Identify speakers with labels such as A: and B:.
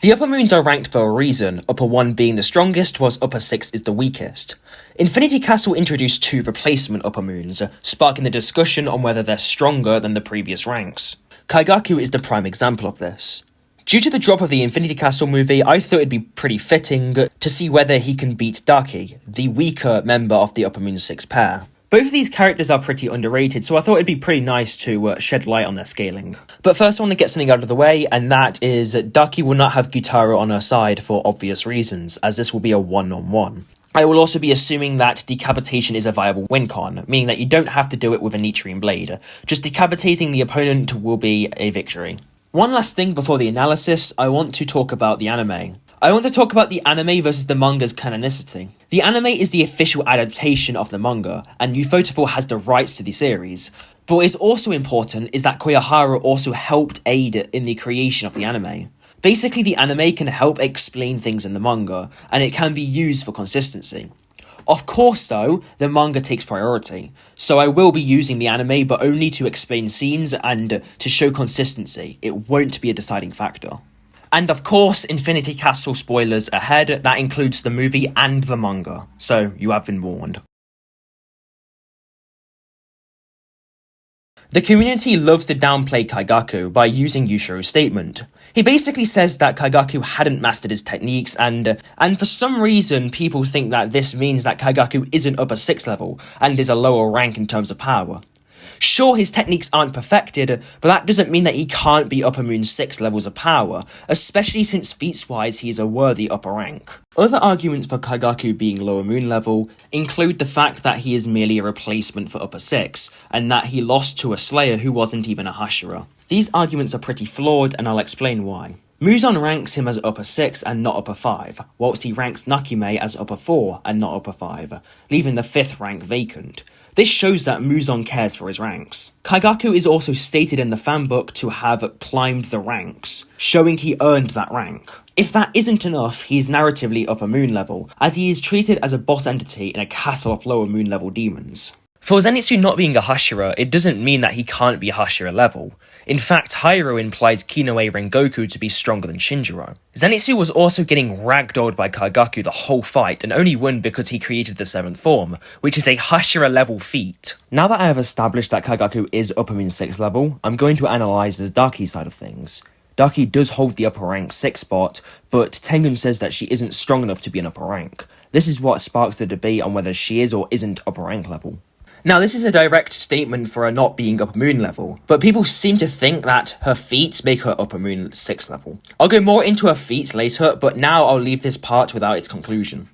A: The upper moons are ranked for a reason, upper 1 being the strongest whilst upper 6 is the weakest. Infinity Castle introduced 2 replacement upper moons, sparking the discussion on whether they're stronger than the previous ranks. Kaigaku is the prime example of this. Due to the drop of the Infinity Castle movie, I thought it'd be pretty fitting to see whether he can beat Daki, the weaker member of the Upper Moon 6 pair. Both of these characters are pretty underrated, so I thought it'd be pretty nice to shed light on their scaling. But first I want to get something out of the way, and that is Daki will not have Gyutaro on her side for obvious reasons, as this will be a one-on-one. I will also be assuming that decapitation is a viable win con, meaning that you don't have to do it with a Nichiren blade. Just decapitating the opponent will be a victory. One last thing before the analysis, I want to talk about the anime. I want to talk about the anime versus the manga's canonicity. The anime is the official adaptation of the manga, and Ufotable has the rights to the series. But what is also important is that Koyohara also helped aid in the creation of the anime. Basically, the anime can help explain things in the manga, and it can be used for consistency. Of course though, the manga takes priority, so I will be using the anime but only to explain scenes and to show consistency. It won't be a deciding factor. And of course, Infinity Castle spoilers ahead, that includes the movie and the manga, so you have been warned. The community loves to downplay Kaigaku by using Yushiro's statement. He basically says that Kaigaku hadn't mastered his techniques and for some reason people think that this means that Kaigaku isn't upper 6 level and is a lower rank in terms of power. Sure, his techniques aren't perfected, but that doesn't mean that he can't be upper moon 6 levels of power, especially since feats-wise he is a worthy upper rank. Other arguments for Kaigaku being lower moon level include the fact that he is merely a replacement for upper 6, and that he lost to a Slayer who wasn't even a Hashira. These arguments are pretty flawed, and I'll explain why. Muzan ranks him as upper 6 and not upper 5, whilst he ranks Nakime as upper 4 and not upper 5, leaving the 5th rank vacant. This shows that Muzan cares for his ranks. Kaigaku is also stated in the fanbook to have climbed the ranks, showing he earned that rank. If that isn't enough, he is narratively upper moon level, as he is treated as a boss entity in a castle of lower moon level demons. For Zenitsu not being a Hashira, it doesn't mean that he can't be Hashira level. In fact, Hairo implies Kinoe Rengoku to be stronger than Shinjiro. Zenitsu was also getting ragdolled by Kaigaku the whole fight and only won because he created the 7th form, which is a Hashira level feat. Now that I have established that Kaigaku is upper moon 6 level, I'm going to analyse the Daki side of things. Daki does hold the upper rank 6 spot, but Tengen says that she isn't strong enough to be an upper rank. This is what sparks the debate on whether she is or isn't upper rank level. Now, this is a direct statement for her not being upper moon level, but people seem to think that her feats make her upper moon 6 level. I'll go more into her feats later, but now I'll leave this part without its conclusion.